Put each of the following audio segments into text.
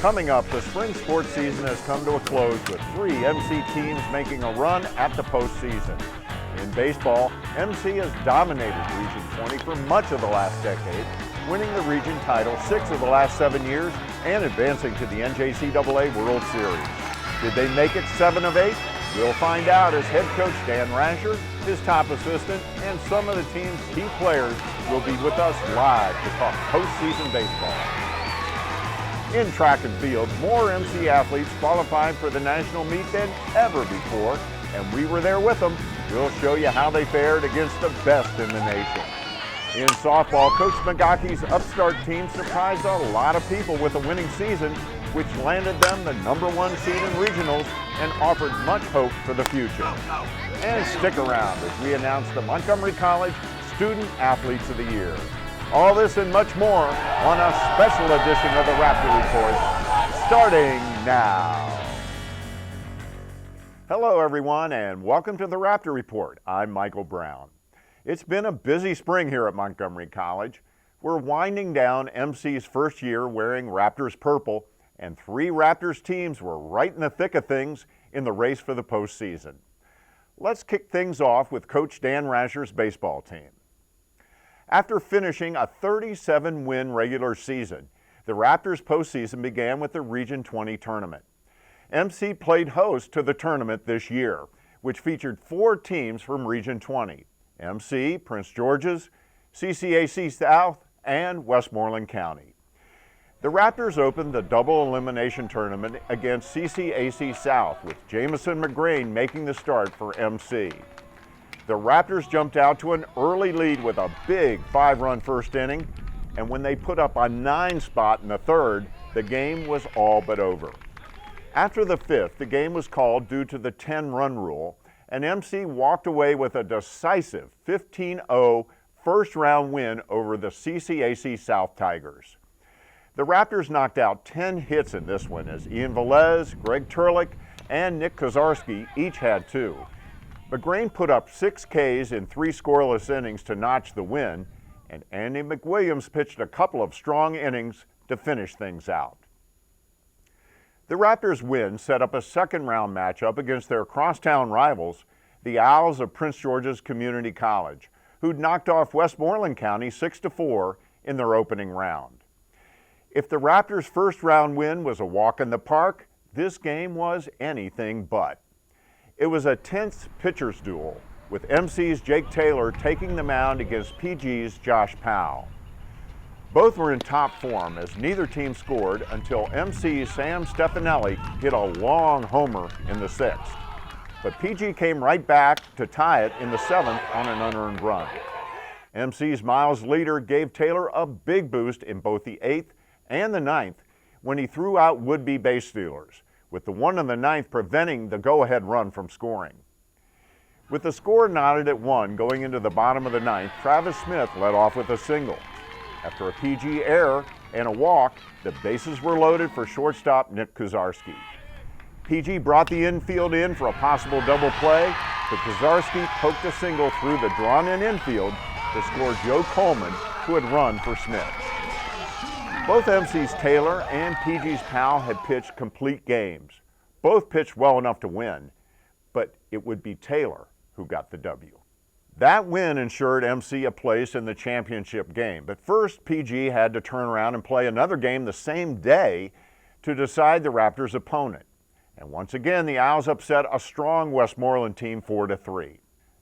Coming up, the spring sports season has come to a close with 3 MC teams making a run at the postseason. In baseball, MC has dominated Region 20 for much of the last decade, winning the region title 6 of the last 7 years and advancing to the NJCAA World Series. Did they make it 7 of 8? We'll find out as head coach Dan Rascher, his top assistant, and some of the team's key players will be with us live to talk postseason baseball. In track and field, more MC athletes qualified for the national meet than ever before, and we were there with them. We'll show you how they fared against the best in the nation. In softball, Coach Smigocki's upstart team surprised a lot of people with a winning season, which landed them the #1 seed in regionals and offered much hope for the future. And stick around as we announce the Montgomery College Student Athletes of the Year. All this and much more on a special edition of the Raptor Report, starting now. Hello everyone and welcome to the Raptor Report. I'm Michael Brown. It's been a busy spring here at Montgomery College. We're winding down MC's first year wearing Raptors purple, and 3 Raptors teams were right in the thick of things in the race for the postseason. Let's kick things off with Coach Dan Rascher's baseball team. After finishing a 37-win regular season, the Raptors postseason began with the Region 20 tournament. MC played host to the tournament this year, which featured 4 teams from Region 20, MC, Prince George's, CCAC South, and Westmoreland County. The Raptors opened the double elimination tournament against CCAC South, with Jameelah making the start for MC. The Raptors jumped out to an early lead with a big 5-run first inning, and when they put up a 9 spot in the third, the game was all but over. After the 5th, the game was called due to the 10-run rule, and MC walked away with a decisive 15-0 first-round win over the CCAC South Tigers. The Raptors knocked out 10 hits in this one as Ian Velez, Turlik, and Nick Kozarski each had 2. McGrain put up 6 Ks in 3 scoreless innings to notch the win, and Andy McWilliams pitched a couple of strong innings to finish things out. The Raptors' win set up a second-round matchup against their crosstown rivals, the Owls of Prince George's Community College, who'd knocked off Westmoreland County 6-4 in their opening round. If the Raptors' first-round win was a walk in the park, this game was anything but. It was a tense pitcher's duel, with MC's Jake Taylor taking the mound against PG's Josh Powell. Both were in top form as neither team scored until MC's Sam Stefanelli hit a long homer in the 6th. But PG came right back to tie it in the 7th on an unearned run. MC's Miles Leader gave Taylor a big boost in both the 8th and the 9th when he threw out would-be base stealers, with the 1 in the 9th preventing the go-ahead run from scoring. With the score knotted at 1 going into the bottom of the 9th, Travis Smith led off with a single. After a PG error and a walk, the bases were loaded for shortstop Nick Kozarski. PG brought the infield in for a possible double play, but Kozarski poked a single through the drawn-in infield to score Joe Coleman, who had run for Smith. Both MC's Taylor and PG's Powell had pitched complete games. Both pitched well enough to win, but it would be Taylor who got the W. That win ensured MC a place in the championship game, but first PG had to turn around and play another game the same day to decide the Raptors' opponent. And once again, the Owls upset a strong Westmoreland team 4-3.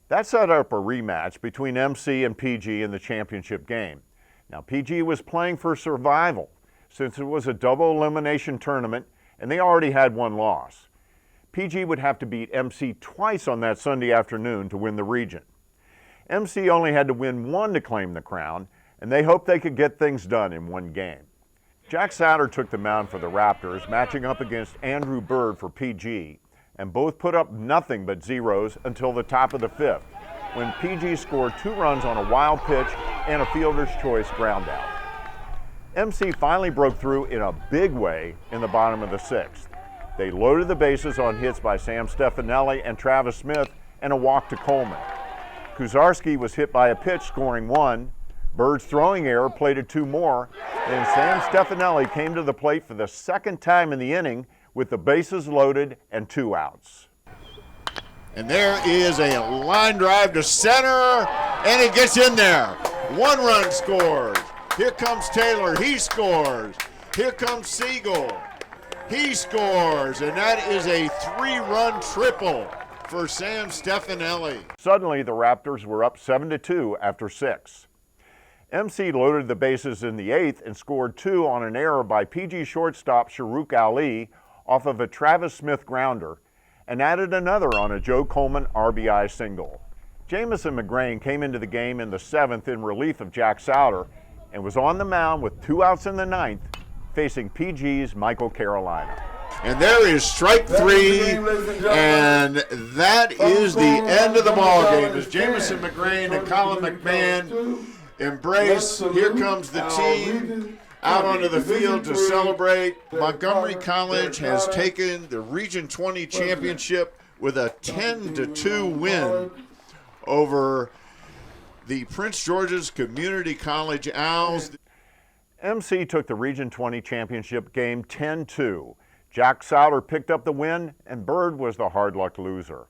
That set up a rematch between MC and PG in the championship game. Now, PG was playing for survival since it was a double elimination tournament and they already had 1 loss. PG would have to beat MC twice on that Sunday afternoon to win the region. MC only had to win 1 to claim the crown, and they hoped they could get things done in 1 game. Jack Sauter took the mound for the Raptors, matching up against Andrew Bird for PG, and both put up nothing but zeros until the top of the 5th, when PG scored 2 runs on a wild pitch and a fielder's choice ground out. MC finally broke through in a big way in the bottom of the 6th. They loaded the bases on hits by Sam Stefanelli and Travis Smith and a walk to Coleman. Kozarski was hit by a pitch, scoring 1. Bird's throwing error plated 2 more, and Sam Stefanelli came to the plate for the second time in the inning with the bases loaded and 2 outs. And there is a line drive to center, and it gets in there. 1 run scores. Here comes Taylor, he scores. Here comes Siegel, he scores, and that is a 3-run triple for Sam Stefanelli. Suddenly, the Raptors were up 7-2 after 6. MC loaded the bases in the 8th and scored 2 on an error by PG shortstop Shahrukh Ali off of a Travis Smith grounder, and added another on a Joe Coleman RBI single. Jamison McGrain came into the game in the 7th in relief of Jack Souter and was on the mound with 2 outs in the 9th, facing PG's Michael Carolina. And there is strike 3, and that is the end of the ball game as Jamison McGrain and Colin McMahon embrace. Here comes the team out onto the field to celebrate. Montgomery College has taken the Region 20 championship with a 10-2 win over the Prince George's Community College Owls. MC took the Region 20 championship game 10-2. Jack Souter picked up the win, and Bird was the hard-luck loser.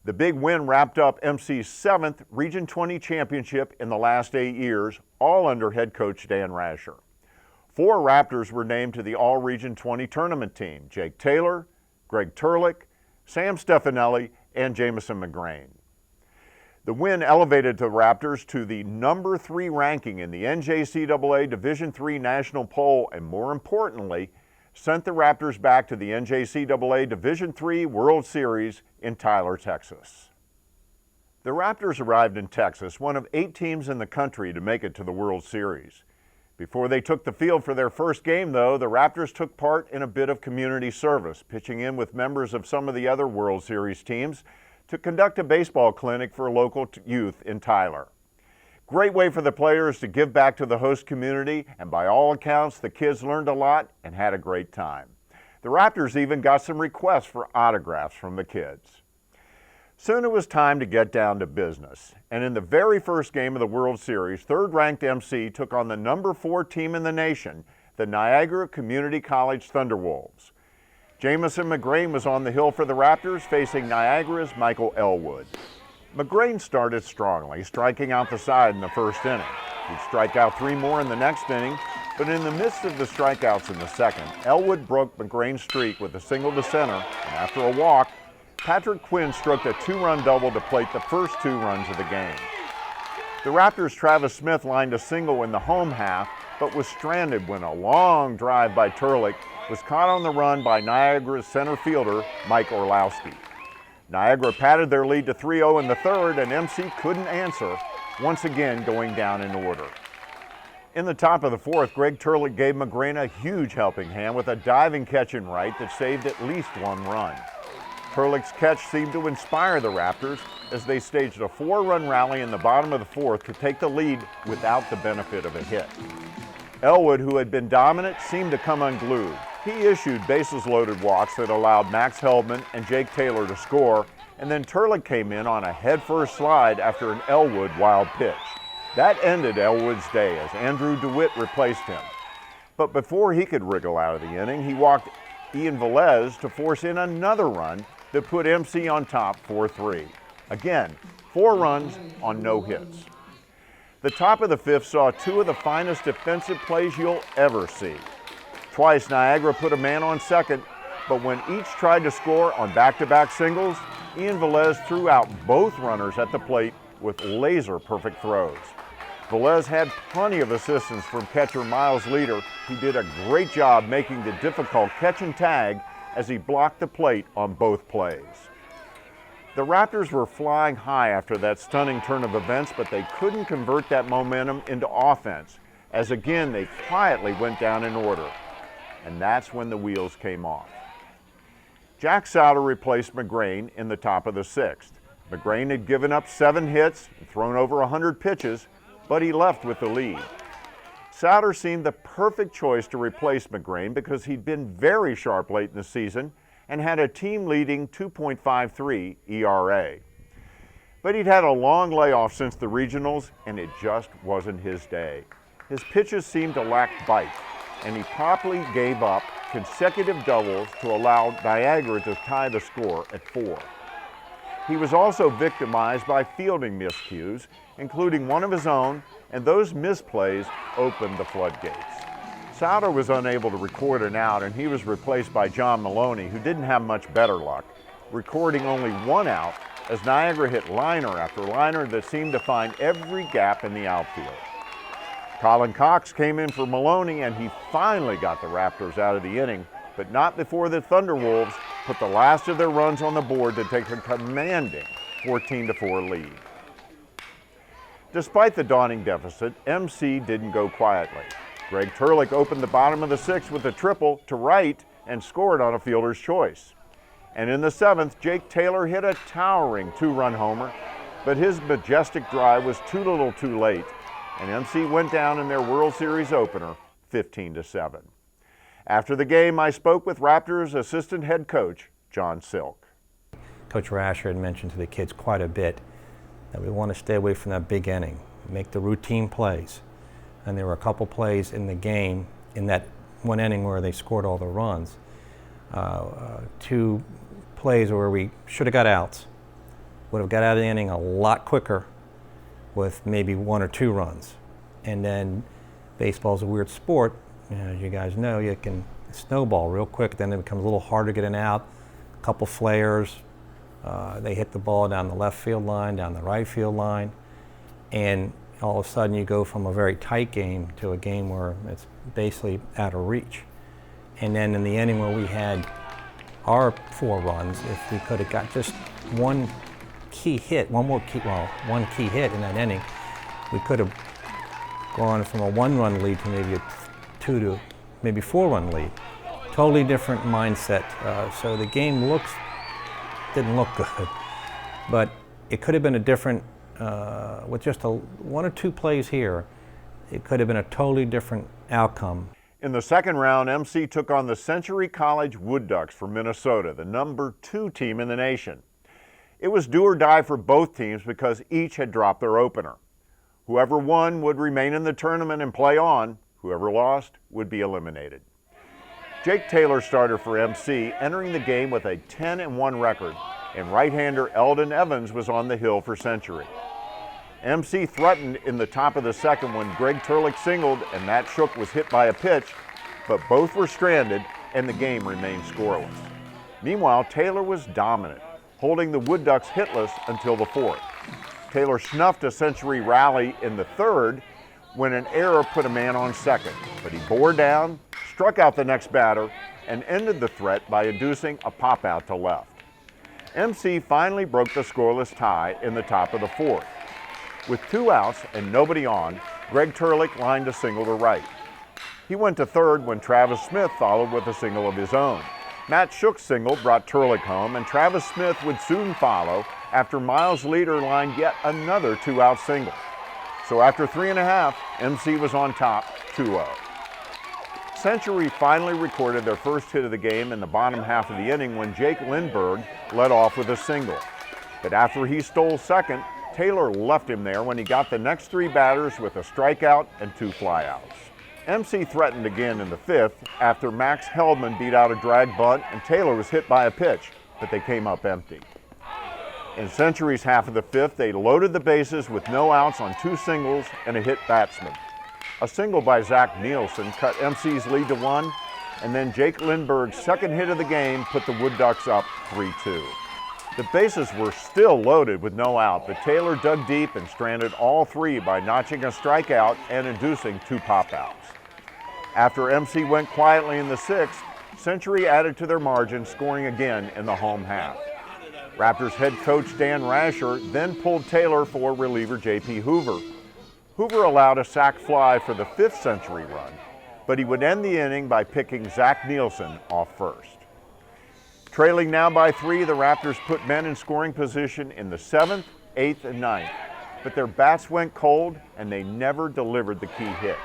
The big win wrapped up MC's 7th Region 20 championship in the last 8 years, all under head coach Dan Rascher. 4 Raptors were named to the All-Region 20 tournament team: Jake Taylor, Greg Turlik, Sam Stefanelli, and Jamison McGrain. The win elevated the Raptors to the number 3 ranking in the NJCAA Division III National Poll, and more importantly, sent the Raptors back to the NJCAA Division III World Series in Tyler, Texas. The Raptors arrived in Texas, one of 8 teams in the country to make it to the World Series. Before they took the field for their first game, though, the Raptors took part in a bit of community service, pitching in with members of some of the other World Series teams to conduct a baseball clinic for local youth in Tyler. Great way for the players to give back to the host community, and by all accounts, the kids learned a lot and had a great time. The Raptors even got some requests for autographs from the kids. Soon it was time to get down to business, and in the very first game of the World Series, 3rd-ranked MC took on the number 4 team in the nation, the Niagara Community College Thunderwolves. Jamison McGrain was on the hill for the Raptors, facing Niagara's Michael Elwood. McGrain started strongly, striking out the side in the first inning. He'd strike out 3 more in the next inning, but in the midst of the strikeouts in the second, Elwood broke McGrain's streak with a single to center, and after a walk, Patrick Quinn struck a 2-run double to plate the first 2 runs of the game. The Raptors' Travis Smith lined a single in the home half, but was stranded when a long drive by Turlik was caught on the run by Niagara's center fielder, Mike Orlowski. Niagara padded their lead to 3-0 in the 3rd, and MC couldn't answer, once again going down in order. In the top of the 4th, Greg Turlik gave McGrain a huge helping hand with a diving catch in right that saved at least 1 run. Turlik's catch seemed to inspire the Raptors as they staged a 4-run rally in the bottom of the 4th to take the lead without the benefit of a hit. Elwood, who had been dominant, seemed to come unglued. He issued bases-loaded walks that allowed Max Heldman and Jake Taylor to score, and then Turlik came in on a head-first slide after an Elwood wild pitch. That ended Elwood's day as Andrew DeWitt replaced him. But before he could wriggle out of the inning, he walked Ian Velez to force in another run that put MC on top 4-3. Again, 4 runs on no hits. The top of the 5th saw 2 of the finest defensive plays you'll ever see. Twice Niagara put a man on second, but when each tried to score on back-to-back singles, Ian Velez threw out both runners at the plate with laser-perfect throws. Velez had plenty of assistance from catcher Miles Leader, who did a great job making the difficult catch and tag as he blocked the plate on both plays. The Raptors were flying high after that stunning turn of events, but they couldn't convert that momentum into offense, as again they quietly went down in order. And that's when the wheels came off. Jack Souter replaced McGrain in the top of the 6th. McGrain had given up 7 hits and thrown over 100 pitches, but he left with the lead. Souter seemed the perfect choice to replace McGrain because he'd been very sharp late in the season and had a team-leading 2.53 ERA. But he'd had a long layoff since the regionals, and it just wasn't his day. His pitches seemed to lack bite, and he promptly gave up consecutive doubles to allow Niagara to tie the score at 4. He was also victimized by fielding miscues, including one of his own, and those misplays opened the floodgates. Souter was unable to record an out, and he was replaced by John Maloney, who didn't have much better luck, recording only 1 out as Niagara hit liner after liner that seemed to find every gap in the outfield. Colin Cox came in for Maloney, and he finally got the Raptors out of the inning, but not before the Thunderwolves put the last of their runs on the board to take a commanding 14-4 lead. Despite the dawning deficit, MC didn't go quietly. Greg Turlik opened the bottom of the 6th with a triple to right and scored on a fielder's choice. And in the 7th, Jake Taylor hit a towering 2-run homer, but his majestic drive was too little too late, and MC went down in their World Series opener 15-7. After the game, I spoke with Raptors assistant head coach John Silk. Coach Rascher had mentioned to the kids quite a bit that we want to stay away from that big inning, make the routine plays. And there were a couple plays in the game in that one inning where they scored all the runs. 2 plays where we should have got outs, would have got out of the inning a lot quicker with maybe 1 or 2 runs. And then baseball's a weird sport. As you guys know, you can snowball real quick, then it becomes a little harder getting out. A couple flares, they hit the ball down the left field line, down the right field line, and all of a sudden you go from a very tight game to a game where it's basically out of reach. And then in the inning where we had our 4 runs, if we could have got just one key hit in that inning, we could have gone from a 1-run lead to maybe a 2 to maybe 4-run lead. Totally different mindset. So the game didn't look good, but it could have been a different, with just 1 or 2 plays here, it could have been a totally different outcome. In the 2nd round, MC took on the Century College Wood Ducks from Minnesota, the number 2 team in the nation. It was do or die for both teams because each had dropped their opener. Whoever won would remain in the tournament and play on. Whoever lost would be eliminated. Jake Taylor started for MC, entering the game with a 10-1 record, and right-hander Eldon Evans was on the hill for Century. MC threatened in the top of the 2nd when Greg Turlik singled and Matt Shook was hit by a pitch, but both were stranded and the game remained scoreless. Meanwhile, Taylor was dominant, holding the Wood Ducks hitless until the 4th. Taylor snuffed a Century rally in the 3rd when an error put a man on 2nd, but he bore down, struck out the next batter, and ended the threat by inducing a pop-out to left. MC finally broke the scoreless tie in the top of the 4th. With 2 outs and nobody on, Greg Turlik lined a single to right. He went to 3rd when Travis Smith followed with a single of his own. Matt Shook's single brought Turlik home, and Travis Smith would soon follow after Miles Leader lined yet another 2-out single. So after 3.5, MC was on top 2-0. Century finally recorded their first hit of the game in the bottom half of the inning when Jake Lindberg led off with a single. But after he stole 2nd, Taylor left him there when he got the next 3 batters with a strikeout and 2 flyouts. MC threatened again in the 5th after Max Heldman beat out a drag bunt and Taylor was hit by a pitch, but they came up empty. In Century's half of the 5th, they loaded the bases with no outs on 2 singles and a hit batsman. A single by Zach Nielsen cut MC's lead to 1, and then Jake Lindberg's 2nd hit of the game put the Wood Ducks up 3-2. The bases were still loaded with no out, but Taylor dug deep and stranded all 3 by notching a strikeout and inducing 2 pop-outs. After MC went quietly in the 6th, Century added to their margin, scoring again in the home half. Raptors head coach Dan Rascher then pulled Taylor for reliever J.P. Hoover. Hoover allowed a sac fly for the 5th Century run, but he would end the inning by picking Zach Nielsen off first. Trailing now by 3, the Raptors put men in scoring position in the 7th, 8th, and 9th, but their bats went cold and they never delivered the key hit.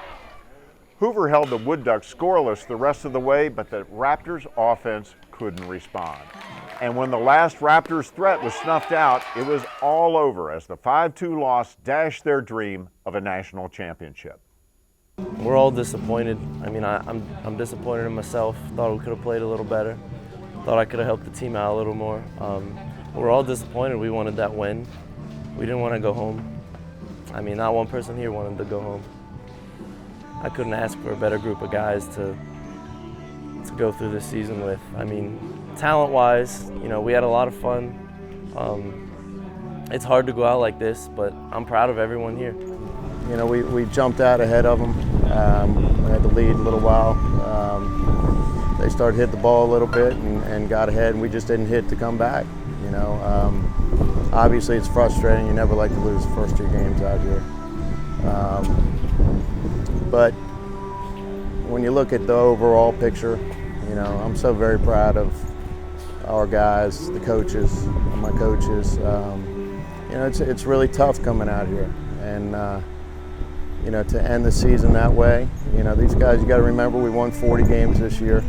Hoover held the Wood Ducks scoreless the rest of the way, but the Raptors offense couldn't respond. And when the last Raptors threat was snuffed out, it was all over as the 5-2 loss dashed their dream of a national championship. We're all disappointed. I mean, I'm disappointed in myself. Thought we could have played a little better. Thought I could have helped the team out a little more. We're all disappointed. We wanted that win. We didn't want to go home. I mean, not one person here wanted to go home. I couldn't ask for a better group of guys to go through this season with. I mean, talent-wise, you know, we had a lot of fun. It's hard to go out like this, but I'm proud of everyone here. You know, we jumped out ahead of them. We had the lead a little while. They started to hit the ball a little bit and got ahead, and we just didn't hit to come back. You know, obviously it's frustrating. You never like to lose the first 2 games out here. But when you look at the overall picture, you know, I'm so very proud of our guys, the coaches, my coaches. You know, it's really tough coming out here, and you know, to end the season that way. You know, these guys, you got to remember, we won 40 games this year.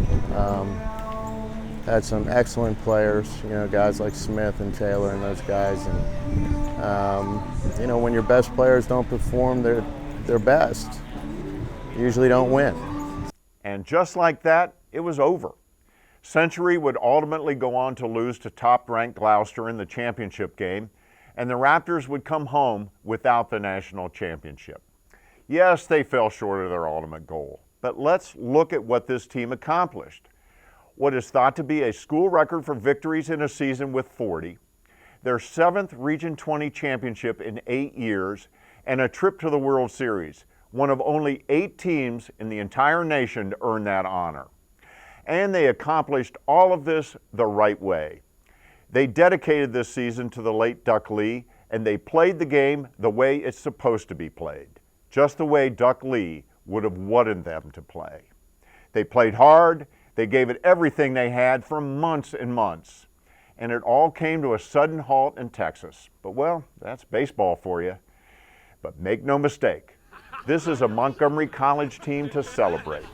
Had some excellent players, you know, guys like Smith and Taylor and those guys. And you know, when your best players don't perform their best, you usually don't win. And just like that, it was over. Century would ultimately go on to lose to top-ranked Gloucester in the championship game, and the Raptors would come home without the national championship. Yes, they fell short of their ultimate goal, but let's look at what this team accomplished. What is thought to be a school record for victories in a season with 40, their 7th Region 20 championship in 8 years, and a trip to the World Series, one of only 8 teams in the entire nation to earn that honor. And they accomplished all of this the right way. They dedicated this season to the late Duck Lee, and they played the game the way it's supposed to be played, just the way Duck Lee would have wanted them to play. They played hard, they gave it everything they had for months and months, and it all came to a sudden halt in Texas. But well, that's baseball for you. But make no mistake, this is a Montgomery College team to celebrate.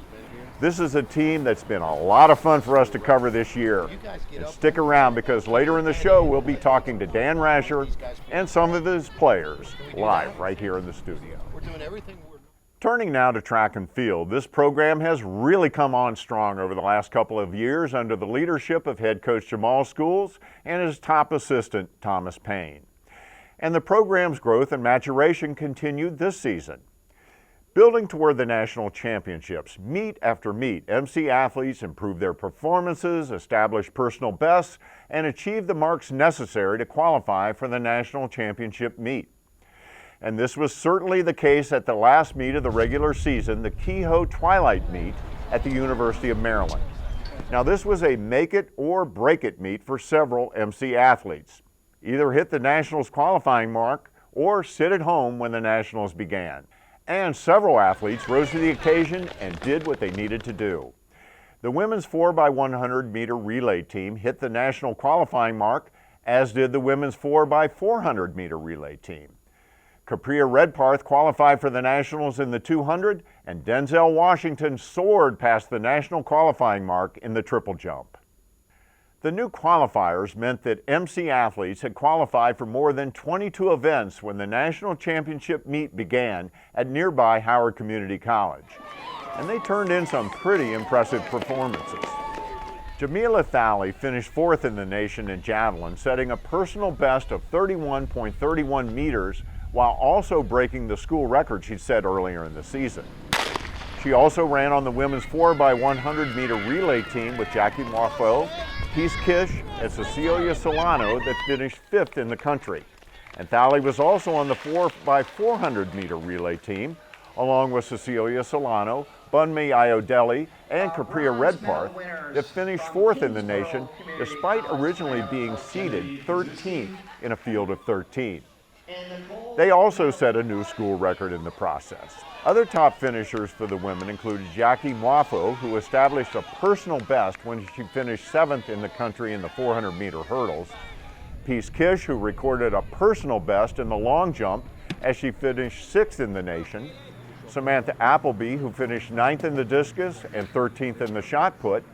This is a team that's been a lot of fun for us to cover this year. And stick around, because later in the show we'll be talking to Dan Rascher and some of his players live right here in the studio. Turning now to track and field, this program has really come on strong over the last couple of years under the leadership of head coach Jamaal Schools and his top assistant Thomas Payne. And the program's growth and maturation continued this season. Building toward the national championships, meet after meet, MC athletes improved their performances, established personal bests, and achieved the marks necessary to qualify for the national championship meet. And this was certainly the case at the last meet of the regular season, the Kehoe Twilight meet at the University of Maryland. Now, this was a make it or break it meet for several MC athletes. Either hit the nationals qualifying mark or sit at home when the nationals began. And several athletes rose to the occasion and did what they needed to do. The women's 4x100 meter relay team hit the national qualifying mark, as did the women's 4x400 meter relay team. Capria Redparth qualified for the nationals in the 200, and Denzel Washington soared past the national qualifying mark in the triple jump. The new qualifiers meant that MC athletes had qualified for more than 22 events when the national championship meet began at nearby Howard Community College. And they turned in some pretty impressive performances. Jameelah Thalley finished 4th in the nation in javelin, setting a personal best of 31.31 meters while also breaking the school record she'd set earlier in the season. She also ran on the women's 4x100 meter relay team with Jackie Moffo, Peace Kish, and Cecilia Solano that finished 5th in the country. And Thalley was also on the 4x400 meter relay team, along with Cecilia Solano, Bunmi Ayodele, and Capria Redparth that finished 4th in the nation, despite originally being seeded 13th in a field of 13. They also set a new school record in the process. Other top finishers for the women included Jackie Moffo, who established a personal best when she finished 7th in the country in the 400 meter hurdles, Peace Kish, who recorded a personal best in the long jump as she finished 6th in the nation, Samantha Appleby, who finished 9th in the discus and 13th in the shot put,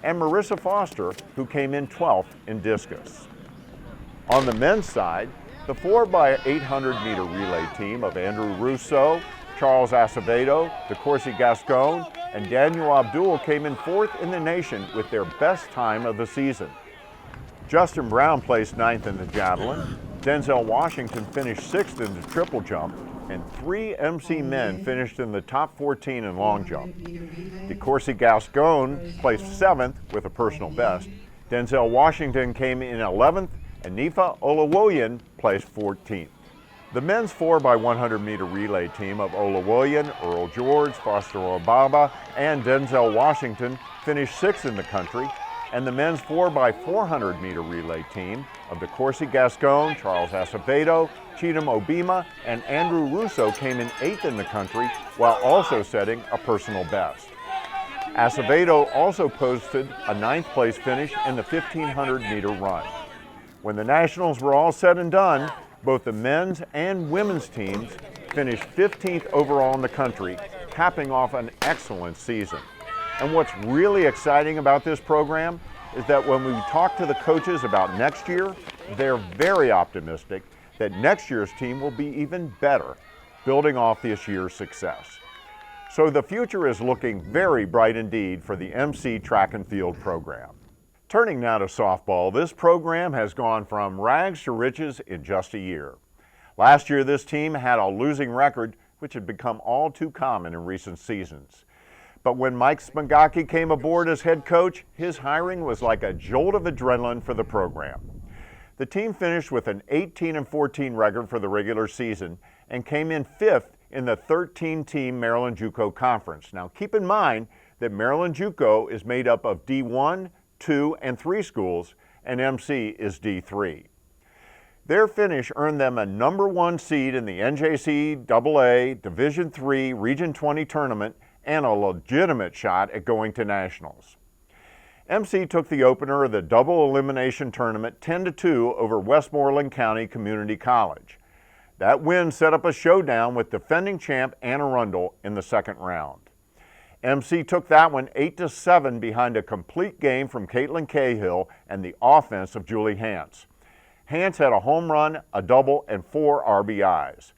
and Marissa Foster, who came in 12th in discus. On the men's side, the 4x800-meter relay team of Andrew Russo, Charles Acevedo, DeCourcy Gascon, and Daniel Abdul came in 4th in the nation with their best time of the season. Justin Brown placed 9th in the javelin, Denzel Washington finished 6th in the triple jump, and 3 MC men finished in the top 14 in long jump. DeCourcy Gascon placed 7th with a personal best. Denzel Washington came in 11th, and Nifa Olawoyan placed 14th. The men's 4x100-meter relay team of Olawoyan, Earl George, Foster Obaba, and Denzel Washington finished 6th in the country, and the men's 4x400-meter relay team of DeCourcy Gascon, Charles Acevedo, Cheatham Obima, and Andrew Russo came in 8th in the country while also setting a personal best. Acevedo also posted a 9th place finish in the 1,500-meter run. When the nationals were all said and done, both the men's and women's teams finished 15th overall in the country, capping off an excellent season. And what's really exciting about this program is that when we talk to the coaches about next year, they're very optimistic that next year's team will be even better, building off this year's success. So the future is looking very bright indeed for the MC track and field program. Turning now to softball, this program has gone from rags to riches in just a year. Last year, this team had a losing record, which had become all too common in recent seasons. But when Mike Smigocki came aboard as head coach, his hiring was like a jolt of adrenaline for the program. The team finished with an 18-14 record for the regular season and came in 5th in the 13-team Maryland JUCO Conference. Now keep in mind that Maryland JUCO is made up of D1, 2, and 3 schools, and MC is D3. Their finish earned them a #1 seed in the NJCAA Division III Region 20 tournament and a legitimate shot at going to nationals. MC took the opener of the double elimination tournament 10-2 over Westmoreland County Community College. That win set up a showdown with defending champ Anne Arundel in the second round. MC took that one 8-7 behind a complete game from Caitlin Cahill and the offense of Julie Hance. Hance had a home run, a double, and 4 RBIs.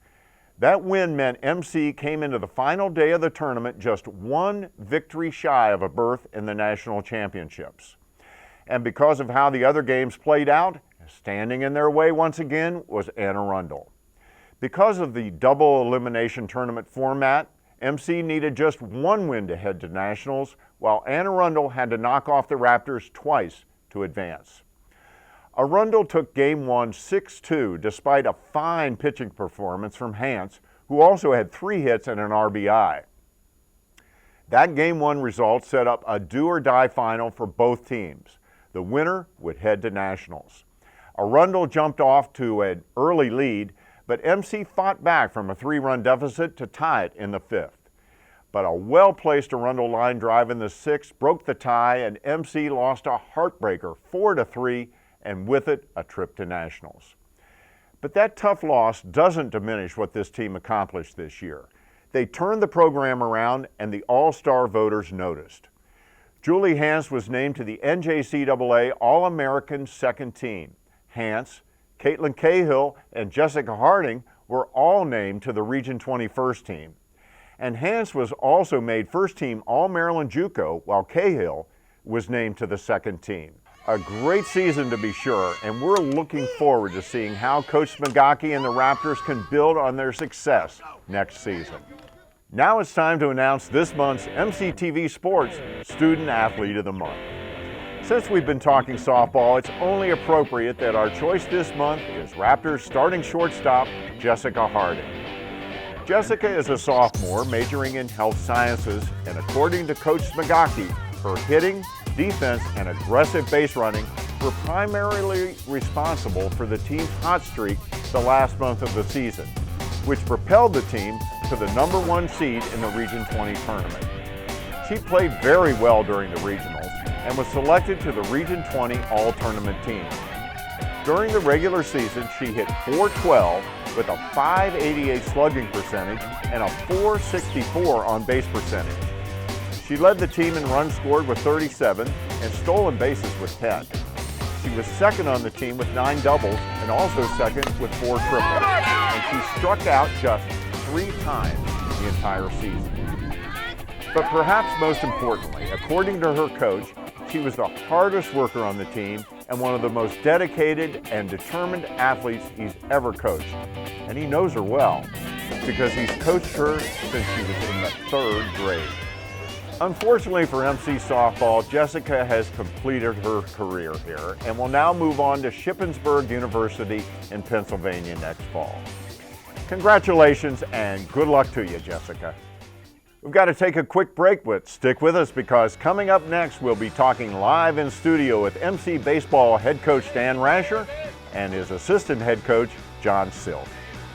That win meant MC came into the final day of the tournament just 1 victory shy of a berth in the national championships. And because of how the other games played out, standing in their way once again was Anne Arundel. Because of the double elimination tournament format, MC needed just 1 win to head to nationals, while Anne Arundel had to knock off the Raptors twice to advance. Arundel took Game 1 6-2 despite a fine pitching performance from Hance, who also had 3 hits and an RBI. That Game 1 result set up a do-or-die final for both teams. The winner would head to nationals. Arundel jumped off to an early lead, but MC fought back from a 3-run deficit to tie it in the 5th. But a well-placed Arundel line drive in the 6th broke the tie, and MC lost a heartbreaker 4-3, and with it, a trip to nationals. But that tough loss doesn't diminish what this team accomplished this year. They turned the program around, and the all-star voters noticed. Julie Hance was named to the NJCAA All-American Second Team. Hance, Caitlin Cahill, and Jessica Harding were all named to the Region 20 First Team. And Hance was also made First Team All-Maryland JUCO, while Cahill was named to the Second Team. A great season to be sure, and we're looking forward to seeing how Coach Smigocki and the Raptors can build on their success next season. Now it's time to announce this month's MCTV Sports Student Athlete of the Month. Since we've been talking softball, it's only appropriate that our choice this month is Raptors starting shortstop Jessica Harding. Jessica is a sophomore majoring in health sciences, and according to Coach Smigocki, her hitting, defense, and aggressive base running were primarily responsible for the team's hot streak the last month of the season, which propelled the team to the #1 seed in the Region 20 tournament. She played very well during the regionals and was selected to the Region 20 All-Tournament team. During the regular season, she hit .412 with a .588 slugging percentage and a .464 on-base percentage. She led the team in runs scored with 37 and stolen bases with 10. She was second on the team with 9 doubles and also second with 4 triples. And she struck out just 3 times the entire season. But perhaps most importantly, according to her coach, she was the hardest worker on the team and one of the most dedicated and determined athletes he's ever coached. And he knows her well because he's coached her since she was in the 3rd grade. Unfortunately for MC softball, Jessica has completed her career here and will now move on to Shippensburg University in Pennsylvania next fall. Congratulations and good luck to you, Jessica. We've got to take a quick break, but stick with us because coming up next, we'll be talking live in studio with MC Baseball head coach Dan Rascher and his assistant head coach, John Silk.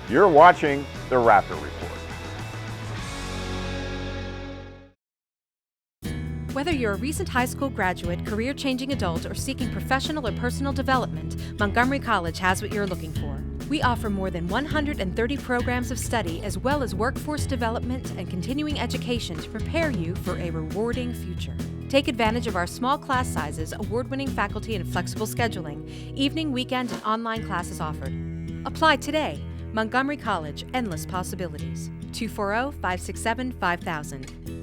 You're watching the Raptor Report. Whether you're a recent high school graduate, career-changing adult, or seeking professional or personal development, Montgomery College has what you're looking for. We offer more than 130 programs of study as well as workforce development and continuing education to prepare you for a rewarding future. Take advantage of our small class sizes, award-winning faculty, and flexible scheduling. Evening, weekend, and online classes offered. Apply today. Montgomery College, endless possibilities. 240-567-5000.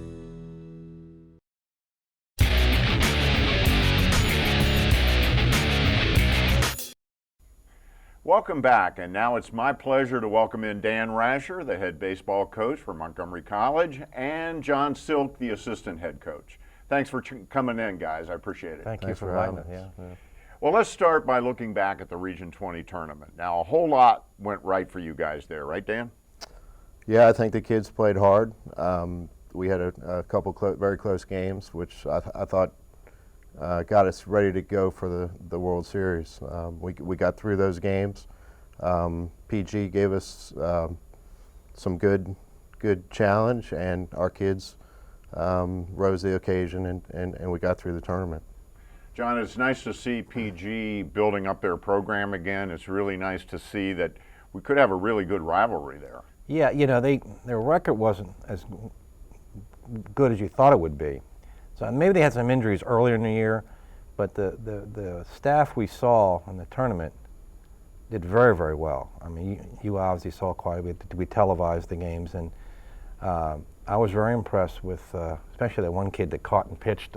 Welcome back, and now it's my pleasure to welcome in Dan Rascher, the head baseball coach for Montgomery College, and John Silk, the assistant head coach. Thanks for coming in, guys. I appreciate it. Thank you for having us. Yeah. Well, let's start by looking back at the Region 20 tournament. Now, a whole lot went right for you guys there, right, Dan? Yeah, I think the kids played hard. We had a couple very close games, which I thought got us ready to go for the World Series. We got through those games. PG gave us some good challenge, and our kids rose the occasion, and we got through the tournament. John, it's nice to see PG building up their program again. It's really nice to see that we could have a really good rivalry there. Yeah, you know, their record wasn't as good as you thought it would be. So maybe they had some injuries earlier in the year, but the staff we saw in the tournament did very, very well. I mean, you obviously saw quite a bit. We televised the games, and I was very impressed with, especially that one kid that caught and pitched.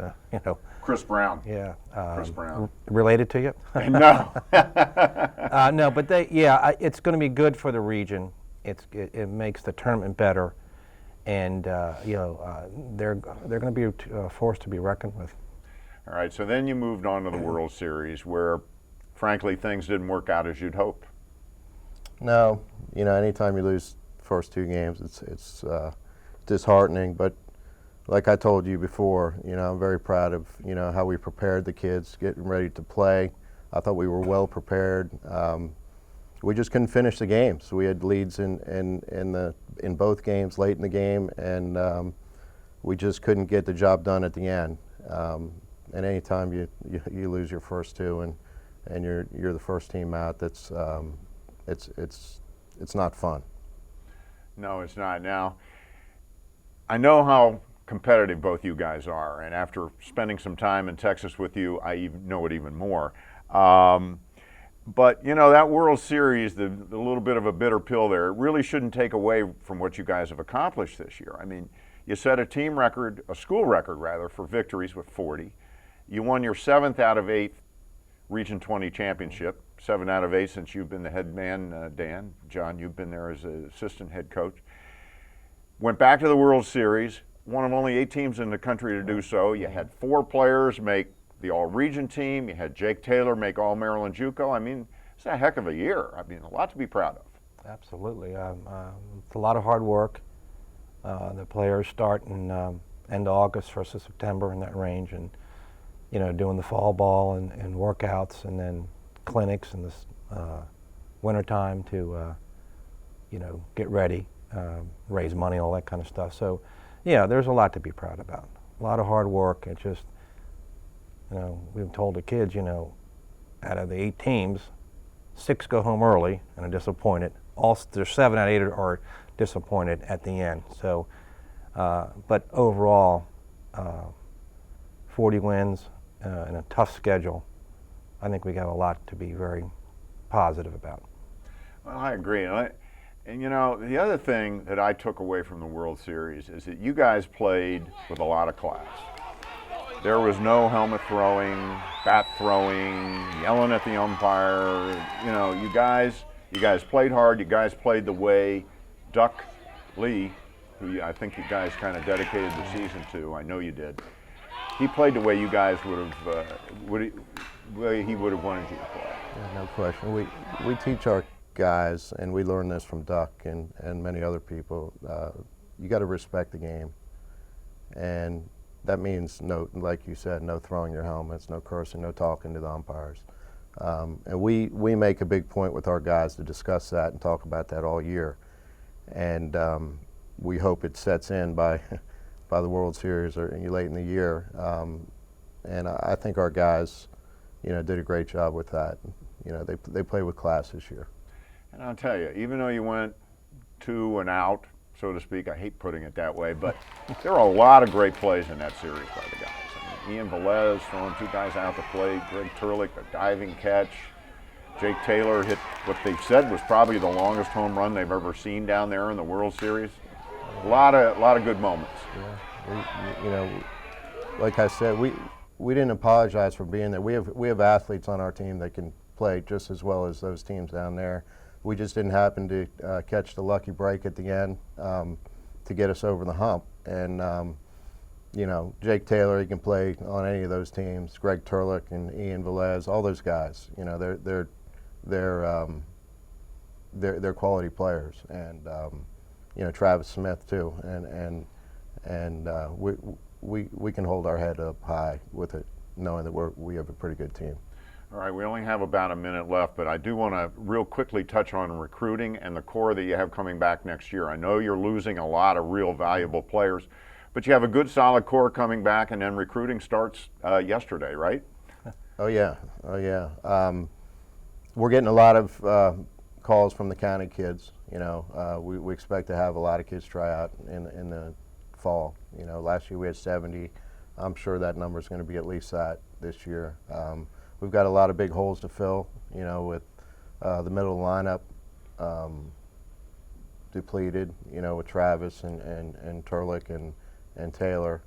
Chris Brown. Yeah. Chris Brown. Related to you? No. No, but it's going to be good for the region. It makes the tournament better. And they're going to be a force to be reckoned with. All right, so then you moved on to the World Series where, frankly, things didn't work out as you'd hoped. No, anytime you lose the first 2 games, it's disheartening. But like I told you before, I'm very proud of, how we prepared the kids, getting ready to play. I thought we were well prepared. We just couldn't finish the game. So we had leads in both games, late in the game, and we just couldn't get the job done at the end. And anytime you lose your first 2 and you're the first team out, that's it's not fun. No, it's not. Now, I know how competitive both you guys are, and after spending some time in Texas with you, I know it even more. But, that World Series, the little bit of a bitter pill there, it really shouldn't take away from what you guys have accomplished this year. I mean, you set a school record rather, for victories with 40. You won your 7th out of 8th Region 20 championship, 7 out of 8 since you've been the head man, Dan. John, you've been there as an assistant head coach. Went back to the World Series, one of only 8 teams in the country to do so. You had 4 players make the all-region team. You had Jake Taylor make all-Maryland JUCO. I mean, it's a heck of a year. I mean, a lot to be proud of. Absolutely. It's a lot of hard work. The players start in end of August, 1st of September, in that range, and doing the fall ball and workouts, and then clinics in this wintertime to get ready, raise money, all that kind of stuff. So, yeah, there's a lot to be proud about. A lot of hard work. It just, we've told the kids, out of the 8 teams, 6 go home early and are disappointed. There's 7 out of 8 are disappointed at the end. So, but overall, 40 wins, and a tough schedule, I think we got a lot to be very positive about. Well, I agree. And you know, the other thing that I took away from the World Series is that you guys played with a lot of class. There was no helmet throwing, bat throwing, yelling at the umpire. You know, you guys played hard. You guys played the way Duck Lee, who I think you guys kind of dedicated the season to. I know you did. He played the way you guys would have, way he would have wanted you to play. Yeah, no question. We teach our guys, and we learn this from Duck and many other people. You got to respect the game, and that means no, like you said, no throwing your helmets, no cursing, no talking to the umpires. And we make a big point with our guys to discuss that and talk about that all year. And we hope it sets in by the World Series or late in the year. And I think our guys, you know, did a great job with that. You know, they played with class this year. And I'll tell you, even though you went 2 and out, so to speak, I hate putting it that way, but there are a lot of great plays in that series by the guys. I mean, Ian Velez throwing 2 guys out to play, Greg Turlik, a diving catch. Jake Taylor hit what they said was probably the longest home run they've ever seen down there in the World Series. A lot of good moments. Yeah, you know, like I said, we didn't apologize for being there. We have athletes on our team that can play just as well as those teams down there. We just didn't happen to catch the lucky break at the end to get us over the hump. And you know, Jake Taylor, he can play on any of those teams. Greg Turlik and Ian Velez, all those guys. You know, they're quality players, and you know, Travis Smith too. And we can hold our head up high with it, knowing that we have a pretty good team. All right, we only have about a minute left, but I do want to real quickly touch on recruiting and the core that you have coming back next year. I know you're losing a lot of real valuable players, but you have a good solid core coming back, and then recruiting starts yesterday, right? Oh yeah, oh yeah. We're getting a lot of calls from the county kids. You know, we expect to have a lot of kids try out in the fall. You know, last year we had 70. I'm sure that number is going to be at least that this year. We've got a lot of big holes to fill, you know, with the middle lineup depleted, you know, with Travis and Turlik and Taylor.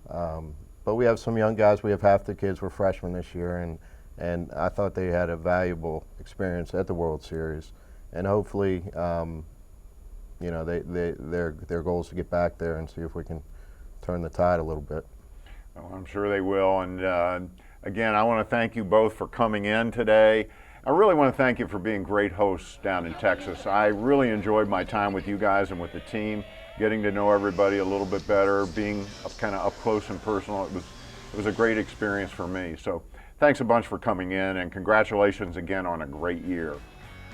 But we have some young guys. We have half the kids were freshmen this year, and I thought they had a valuable experience at the World Series. And hopefully, you know, their goal is to get back there and see if we can turn the tide a little bit. Well, I'm sure they will. And again, I want to thank you both for coming in today. I really want to thank you for being great hosts down in Texas. I really enjoyed my time with you guys and with the team, getting to know everybody a little bit better, being kind of up close and personal. It was a great experience for me. So thanks a bunch for coming in, and congratulations again on a great year.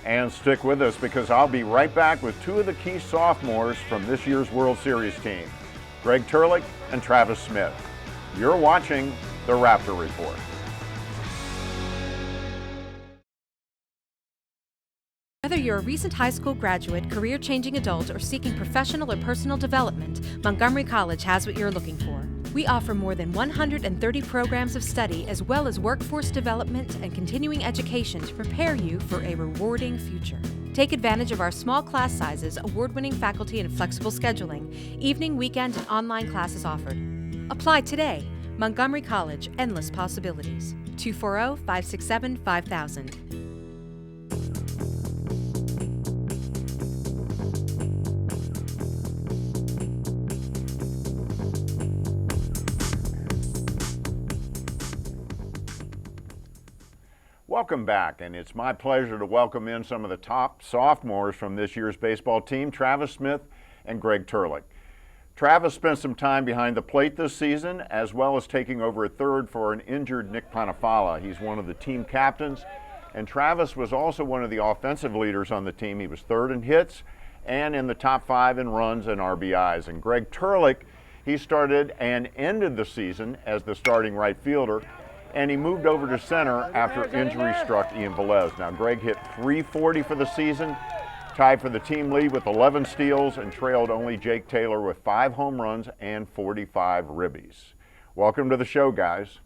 And stick with us, because I'll be right back with 2 of the key sophomores from this year's World Series team, Greg Turlik and Travis Smith. You're watching the Raptor Report. Whether you're a recent high school graduate, career-changing adult, or seeking professional or personal development, Montgomery College has what you're looking for. We offer more than 130 programs of study, as well as workforce development and continuing education to prepare you for a rewarding future. Take advantage of our small class sizes, award-winning faculty, and flexible scheduling. Evening, weekend, and online classes offered. Apply today. Montgomery College, endless possibilities. 240-567-5000. Welcome back, and it's my pleasure to welcome in some of the top sophomores from this year's baseball team, Travis Smith and Greg Turlik. Travis spent some time behind the plate this season, as well as taking over at third for an injured Nick Panafala. He's one of the team captains, and Travis was also one of the offensive leaders on the team. He was third in hits and in the top 5 in runs and RBIs. And Greg Turlik, he started and ended the season as the starting right fielder, and he moved over to center after injury struck Ian Velez. Now, Greg hit .340 for the season, tied for the team lead with 11 steals, and trailed only Jake Taylor with 5 home runs and 45 ribbies. Welcome to the show, guys.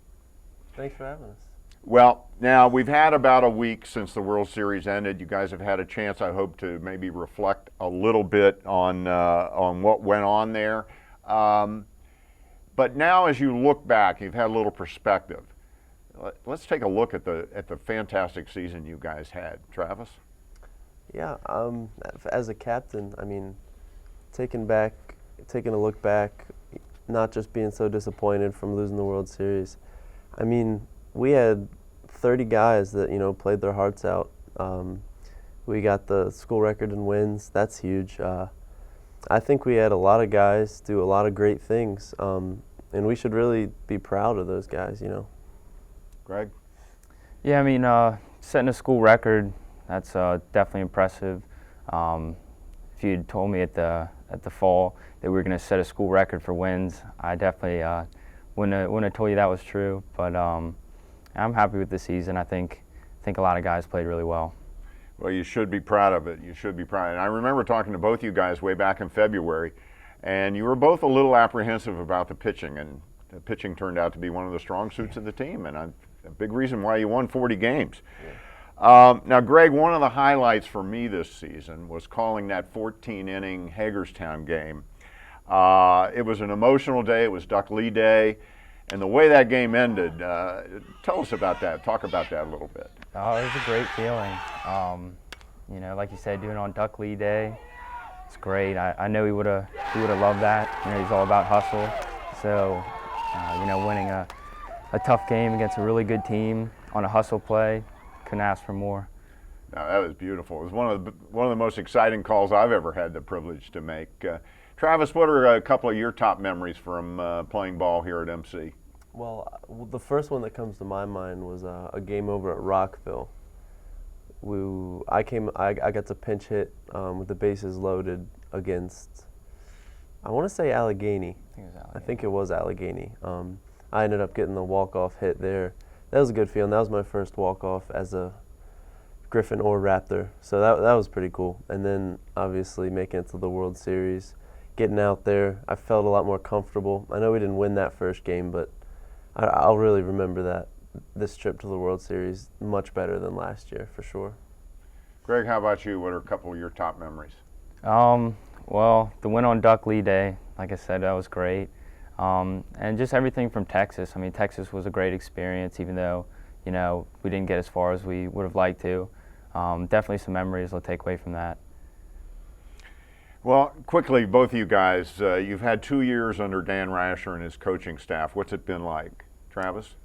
Thanks for having us. Well, now we've had about a week since the World Series ended. You guys have had a chance, I hope, to maybe reflect a little bit on what went on there. But now, as you look back, you've had a little perspective. Let's take a look at the fantastic season you guys had, Travis. Yeah, as a captain, I mean, taking a look back, not just being so disappointed from losing the World Series. I mean, we had 30 guys that, played their hearts out. We got the school record in wins. That's huge. I think we had a lot of guys do a lot of great things, and we should really be proud of those guys, Greg? Yeah, I mean, setting a school record, that's definitely impressive. If you'd told me at the fall that we were going to set a school record for wins, I definitely wouldn't have told you that was true. But I'm happy with the season. I think a lot of guys played really well. Well, you should be proud of it. You should be proud. And I remember talking to both you guys way back in February, and you were both a little apprehensive about the pitching, and the pitching turned out to be one of the strong suits of the team, and a big reason why you won 40 games. Yeah. Now, Greg, one of the highlights for me this season was calling that 14-inning Hagerstown game. It was an emotional day. It was Duck Lee Day. And the way that game ended, tell us about that. Talk about that a little bit. Oh, it was a great feeling. Like you said, doing it on Duck Lee Day, it's great. I know he would have loved that. He's all about hustle. So, winning a tough game against a really good team on a hustle play, couldn't ask for more. No, that was beautiful. It was one of the most exciting calls I've ever had the privilege to make. Travis, what are a couple of your top memories from playing ball here at MC? Well, the first one that comes to my mind was a game over at Rockville. I got to pinch hit with the bases loaded against, I want to say Allegheny. I think it was Allegheny. I ended up getting the walk-off hit there. That was a good feeling. That was my first walk-off as a Griffin or Raptor, so that was pretty cool. And then obviously making it to the World Series, getting out there, I felt a lot more comfortable. I know we didn't win that first game, but I'll really remember this trip to the World Series much better than last year, for sure. Greg, how about you? What are a couple of your top memories? Well, the win on Duck Lee Day, like I said, that was great. And just everything from Texas. I mean, Texas was a great experience, even though, we didn't get as far as we would have liked to. Definitely some memories I'll take away from that. Well, quickly, both of you guys, you've had 2 years under Dan Rascher and his coaching staff. What's it been like? Travis?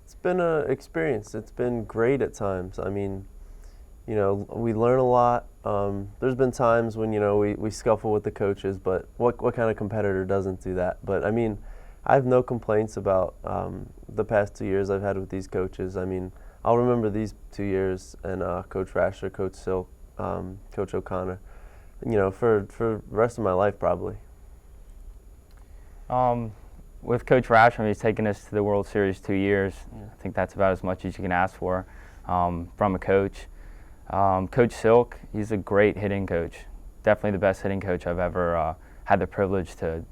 It's been an experience. It's been great at times. I mean, we learn a lot. There's been times when, we scuffle with the coaches, but what kind of competitor doesn't do that? But, I mean, I have no complaints about the past 2 years I've had with these coaches. I mean, I'll remember these 2 years and Coach Rascher, Coach Silk, Coach O'Connor, for the rest of my life probably. With Coach Rascher, he's taken us to the World Series 2 years. Yeah. I think that's about as much as you can ask for from a coach. Coach Silk, he's a great hitting coach. Definitely the best hitting coach I've ever had the privilege to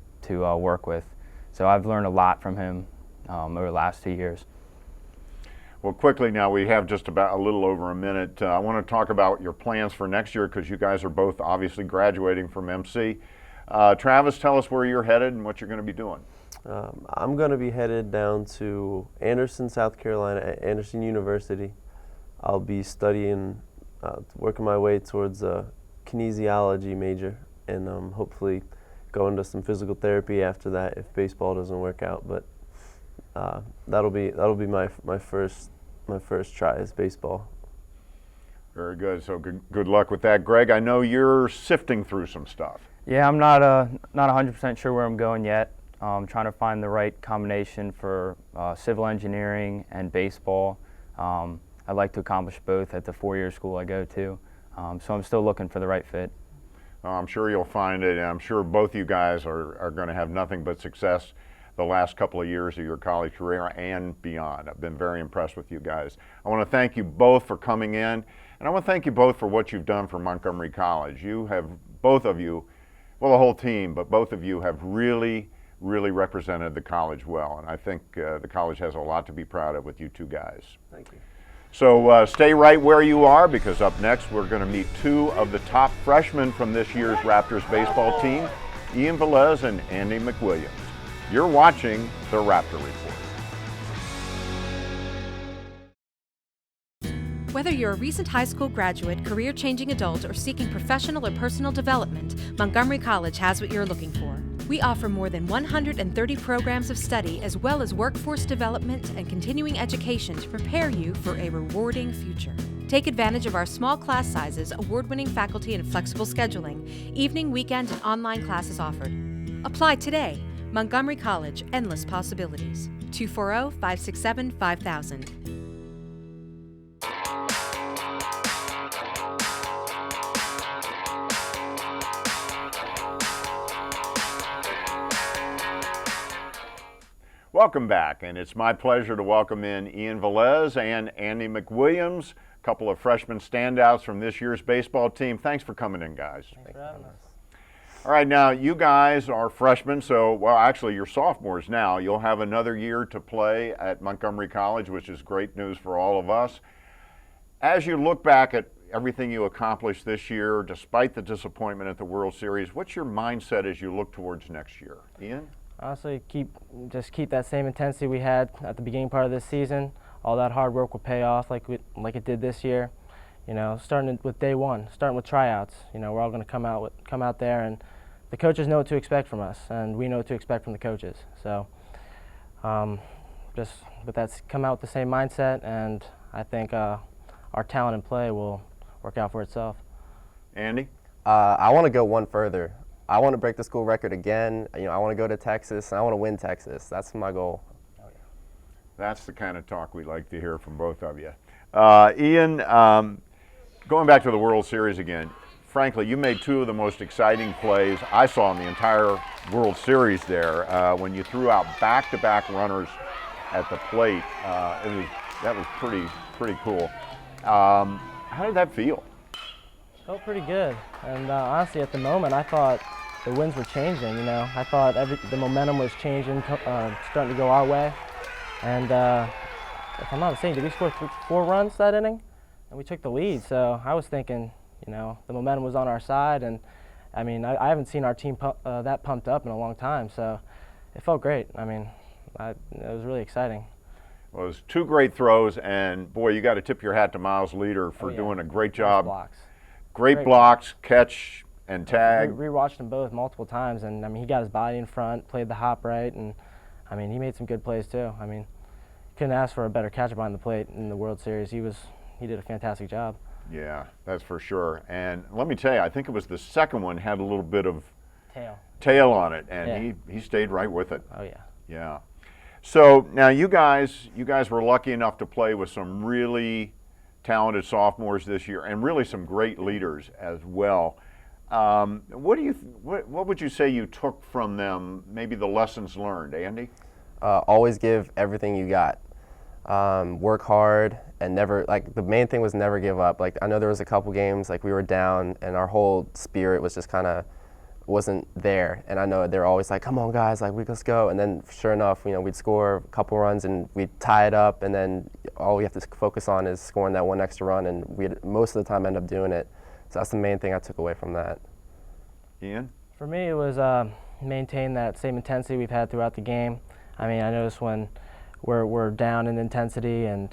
work with. So I've learned a lot from him over the last 2 years. Well, quickly now, we have just about a little over a minute. I want to talk about your plans for next year because you guys are both obviously graduating from MC. Travis, tell us where you're headed and what you're going to be doing. I'm going to be headed down to Anderson, South Carolina, at Anderson University. I'll be studying, working my way towards a kinesiology major, and hopefully go into some physical therapy after that if baseball doesn't work out. But that'll be my first try as baseball. Very good. So good luck with that, Greg. I know you're sifting through some stuff. Yeah, I'm not 100% sure where I'm going yet. I'm trying to find the right combination for civil engineering and baseball. I'd like to accomplish both at the 4-year school I go to. So I'm still looking for the right fit. I'm sure you'll find it, and I'm sure both you guys are going to have nothing but success the last couple of years of your college career and beyond. I've been very impressed with you guys. I want to thank you both for coming in, and I want to thank you both for what you've done for Montgomery College. You have, both of you, well, the whole team, but both of you have really really represented the college well, and I think the college has a lot to be proud of with you two guys. Thank you. So stay right where you are, because up next we're going to meet two of the top freshmen from this year's Raptors baseball team, Ian Velez and Andy McWilliams. You're watching the Raptor Report. Whether you're a recent high school graduate, career-changing adult, or seeking professional or personal development, Montgomery College has what you're looking for. We offer more than 130 programs of study, as well as workforce development and continuing education to prepare you for a rewarding future. Take advantage of our small class sizes, award-winning faculty, and flexible scheduling. Evening, weekend, and online classes offered. Apply today. Montgomery College, endless possibilities. 240-567-5000. Welcome back, and it's my pleasure to welcome in Ian Velez and Andy McWilliams, a couple of freshman standouts from this year's baseball team. Thanks for coming in, guys. Thanks for having us. All right, now you guys are freshmen, so, well, actually you're sophomores now. You'll have another year to play at Montgomery College, which is great news for all of us. As you look back at everything you accomplished this year, despite the disappointment at the World Series, what's your mindset as you look towards next year? Ian? Honestly, just keep that same intensity we had at the beginning part of this season. All that hard work will pay off like it did this year. You know, starting with day one, starting with tryouts. You know, we're all going to come out there, and the coaches know what to expect from us, and we know what to expect from the coaches. So, just with that, come out with the same mindset, and I think our talent and play will work out for itself. Andy? I want to go one further. I want to break the school record again. You know, I want to go to Texas, and I want to win Texas. That's my goal. That's the kind of talk we like to hear from both of you. Ian, going back to the World Series again, frankly, you made two of the most exciting plays I saw in the entire World Series there. When you threw out back-to-back runners at the plate, that was pretty cool. How did that feel? Felt pretty good, and honestly, at the moment, I thought the winds were changing. You know, I thought the momentum was changing, starting to go our way. And if I'm not mistaken, did we score 4 runs that inning? And we took the lead. So I was thinking, you know, the momentum was on our side, and I mean, I haven't seen our team that pumped up in a long time. So it felt great. I mean, it was really exciting. Well, it was 2 great throws, and boy, you got to tip your hat to Miles Leader for doing a great job. Blocks. Great blocks, catch, and tag. We rewatched them both multiple times, and I mean, he got his body in front, played the hop right, and I mean, he made some good plays too. I mean, couldn't ask for a better catcher behind the plate in the World Series. He did a fantastic job. Yeah, that's for sure. And let me tell you, I think it was the second one had a little bit of tail on it, and he stayed right with it. Oh yeah. Yeah. So now you guys were lucky enough to play with some really talented sophomores this year, and really some great leaders as well. What would you say you took from them? Maybe the lessons learned, Andy. Always give everything you got. Work hard, and never, like, the main thing was never give up. Like, I know there was a couple games like we were down, and our whole spirit was just kind of wasn't there. And I know they're always like, "Come on, guys, like let's go." And then sure enough, you know, we'd score a couple runs and we'd tie it up, and then all we have to focus on is scoring that one extra run, and we'd most of the time end up doing it. So that's the main thing I took away from that. Ian? For me, it was maintain that same intensity we've had throughout the game. I mean, I noticed when we're down in intensity and,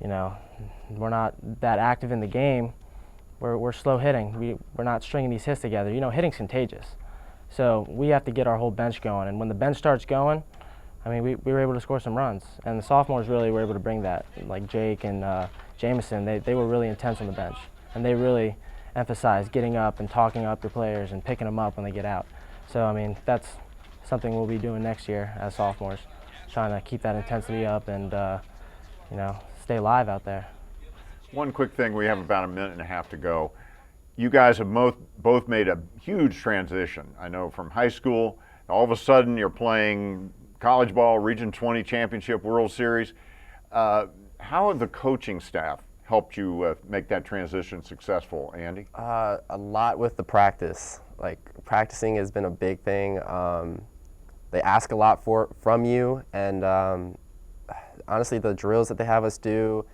you know, we're not that active in the game, we're slow hitting. We're not stringing these hits together. You know, hitting's contagious. So we have to get our whole bench going. And when the bench starts going, I mean, we were able to score some runs. And the sophomores really were able to bring that. Like Jake and Jameson, they were really intense on the bench. And they really emphasized getting up and talking up your players and picking them up when they get out. So, I mean, that's something we'll be doing next year as sophomores, trying to keep that intensity up and, you know, stay live out there. One quick thing, we have about a minute and a half to go. You guys have both made a huge transition. I know from high school, all of a sudden you're playing college ball, Region 20 Championship, World Series. How have the coaching staff helped you make that transition successful, Andy? A lot with the practice. Like, practicing has been a big thing. they ask a lot from you, and honestly, the drills that they have us do,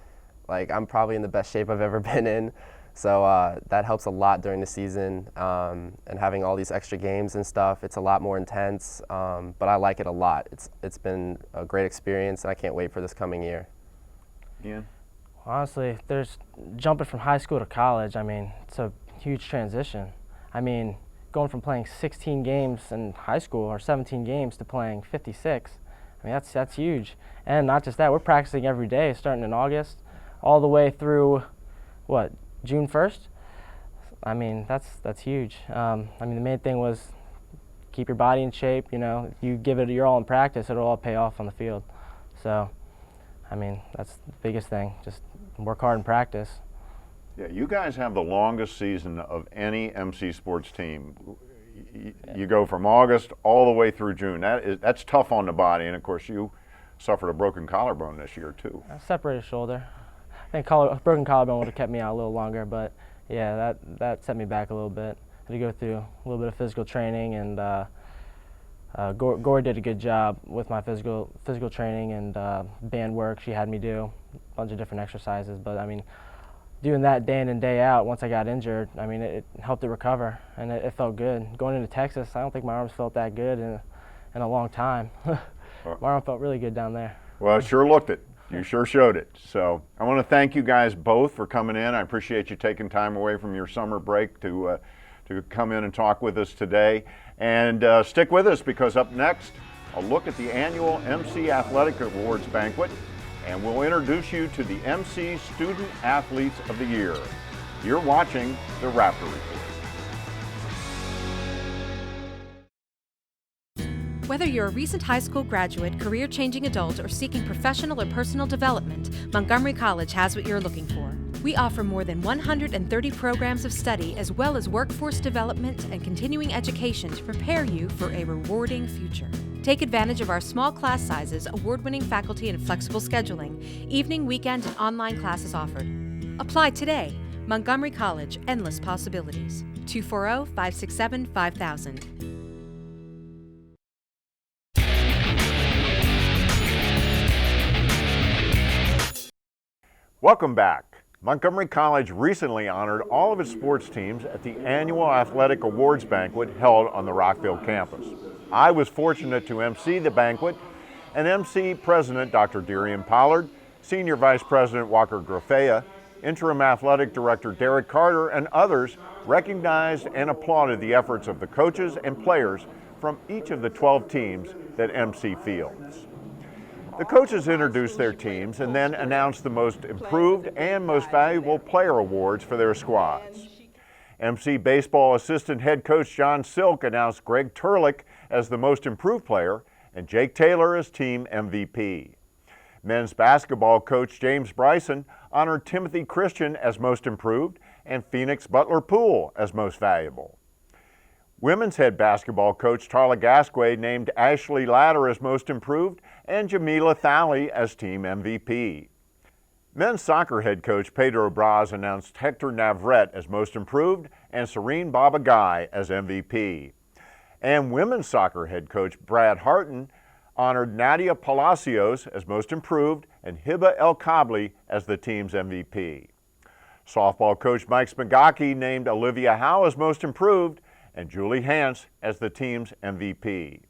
like I'm probably in the best shape I've ever been in. So that helps a lot during the season, and having all these extra games and stuff. It's a lot more intense, but I like it a lot. It's been a great experience, and I can't wait for this coming year. Ian? Honestly, there's jumping from high school to college. I mean, it's a huge transition. I mean, going from playing 16 games in high school or 17 games to playing 56. I mean, that's huge. And not just that, we're practicing every day, starting in August, all the way through, what, June 1st? I mean, that's huge. I mean, the main thing was keep your body in shape. You know, you give it your all in practice, it'll all pay off on the field. So, I mean, that's the biggest thing. Just work hard in practice. Yeah, you guys have the longest season of any MC sports team. You go from August all the way through June. That's tough on the body, and of course you suffered a broken collarbone this year too. I separated shoulder. I think broken collarbone would have kept me out a little longer, but yeah, that set me back a little bit. I had to go through a little bit of physical training, and Gore did a good job with my physical training and band work. She had me do a bunch of different exercises, but I mean, doing that day in and day out, once I got injured, I mean, it helped it recover, and it felt good. Going into Texas, I don't think my arms felt that good in a long time. My arm felt really good down there. Well, it sure looked it. You sure showed it. So I want to thank you guys both for coming in. I appreciate you taking time away from your summer break to come in and talk with us today. And stick with us, because up next, a look at the annual MC Athletic Awards banquet, and we'll introduce you to the MC Student Athletes of the Year. You're watching the Raptor Report. Whether you're a recent high school graduate, career-changing adult, or seeking professional or personal development, Montgomery College has what you're looking for. We offer more than 130 programs of study, as well as workforce development and continuing education to prepare you for a rewarding future. Take advantage of our small class sizes, award-winning faculty, and flexible scheduling. Evening, weekend, and online classes offered. Apply today. Montgomery College, endless possibilities. 240-567-5000. Welcome back. Montgomery College recently honored all of its sports teams at the annual Athletic Awards banquet held on the Rockville campus. I was fortunate to MC the banquet, and MC President Dr. Darian Pollard, Senior Vice President Walker Grafea, Interim Athletic Director Derek Carter, and others recognized and applauded the efforts of the coaches and players from each of the 12 teams that MC fields. The coaches introduced their teams and then announced the most improved and most valuable player awards for their squads. MC Baseball Assistant Head Coach John Silk announced Greg Turlik as the most improved player and Jake Taylor as team MVP. Men's basketball coach James Bryson honored Timothy Christian as most improved and Phoenix Butler Poole as most valuable. Women's head basketball coach Tarla Gasquet named Ashley Ladder as most improved and Jameelah Thalley as team MVP. Men's soccer head coach Pedro Braz announced Hector Navarrete as most improved and Serigne Baba Gaye as MVP. And women's soccer head coach Brad Harton honored Nadia Palacios as most improved and Hiba El Kabli as the team's MVP. Softball coach Mike Smigocki named Olivia Howe as most improved and Julie Hance as the team's MVP.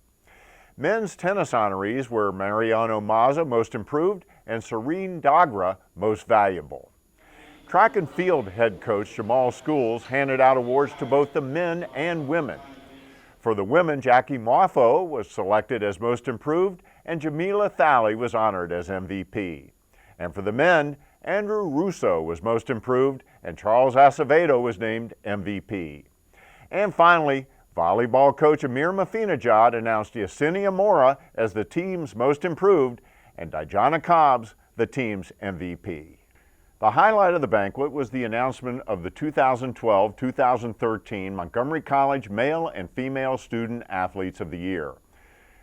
Men's tennis honorees were Mariano Mazza, most improved, and Serene Dogra, most valuable. Track and field head coach Jamaal Schools handed out awards to both the men and women. For the women, Jackie Moffo was selected as most improved, and Jameelah Thalley was honored as MVP. And for the men, Andrew Russo was most improved, and Charles Acevedo was named MVP. And finally, volleyball coach Amir Mafinajad announced Yesenia Mora as the team's most improved and Dijana Cobbs the team's MVP. The highlight of the banquet was the announcement of the 2012-2013 Montgomery College Male and Female Student Athletes of the Year.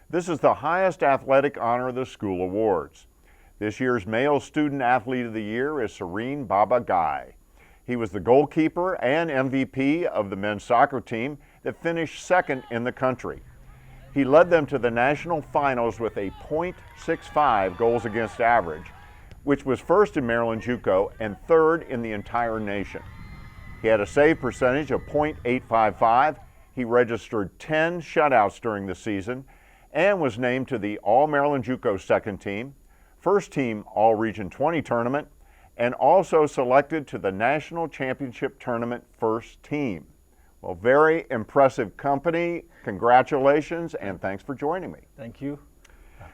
This is the highest athletic honor of the school awards. This year's Male Student Athlete of the Year is Serigne Baba Gaye. He was the goalkeeper and MVP of the men's soccer team that finished second in the country. He led them to the national finals with a .65 goals against average, which was first in Maryland JUCO and third in the entire nation. He had a save percentage of .855. He registered 10 shutouts during the season and was named to the All-Maryland JUCO second team, first team All-Region 20 tournament, and also selected to the National Championship Tournament first team. Well, very impressive company. Congratulations, and thanks for joining me. Thank you.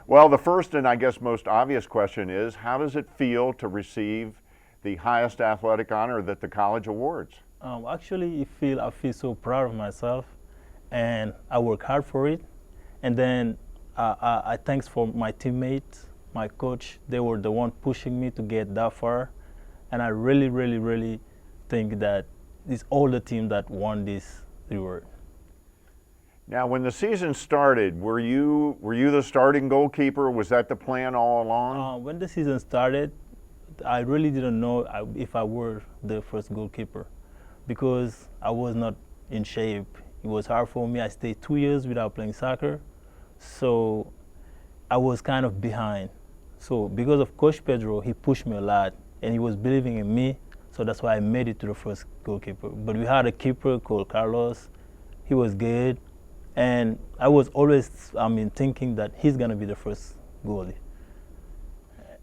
Well, the first and I guess most obvious question is, how does it feel to receive the highest athletic honor that the college awards? Actually, I feel so proud of myself, and I work hard for it. And then I thanks for my teammates, my coach. They were the one pushing me to get that far, and I really, really, really think that it's all the team that won this reward. Now, when the season started, were you the starting goalkeeper? Was that the plan all along? When the season started, I really didn't know if I were the first goalkeeper, because I was not in shape. It was hard for me. I stayed 2 years without playing soccer, so I was kind of behind. So because of Coach Pedro, he pushed me a lot, and he was believing in me, so that's why I made it to the first goalkeeper. But we had a keeper called Carlos. He was good, and I was always thinking that he's going to be the first goalie.